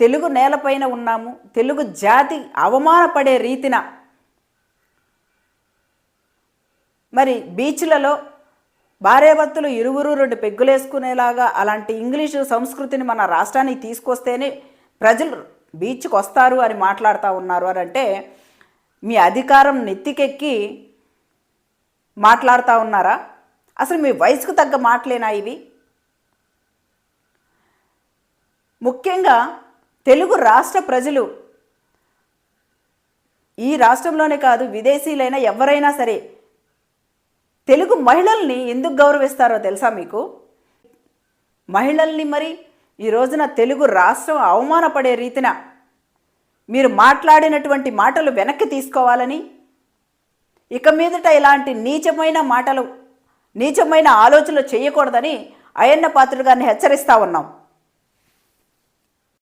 తెలుగు నేలపైన ఉన్నాము, తెలుగు జాతి అవమానపడే రీతిన మరి బీచ్లలో భార్యాభర్తలు ఇరువురు రెండు పెగ్గులేసుకునేలాగా అలాంటి ఇంగ్లీషు సంస్కృతిని మన రాష్ట్రానికి తీసుకొస్తేనే ప్రజలు బీచ్కి వస్తారు అని మాట్లాడుతూ ఉన్నారు అని అంటే మీ అధికారం నెత్తికెక్కి మాట్లాడుతూ ఉన్నారా? అసలు మీ వయసుకు తగ్గ మాటలేనా ఇవి? ముఖ్యంగా తెలుగు రాష్ట్ర ప్రజలు ఈ రాష్ట్రంలోనే కాదు విదేశీయులైనా ఎవరైనా సరే తెలుగు మహిళల్ని ఎందుకు గౌరవిస్తారో తెలుసా మీకు? మహిళల్ని మరి ఈ రోజున తెలుగు రాష్ట్రం అవమానపడే రీతిన మీరు మాట్లాడినటువంటి మాటలు వెనక్కి తీసుకోవాలని, ఇక మీదట ఇలాంటి నీచమైన మాటలు నీచమైన ఆలోచనలు చేయకూడదని అయ్యన్న పాత్రుడు గారిని హెచ్చరిస్తూ ఉన్నాం.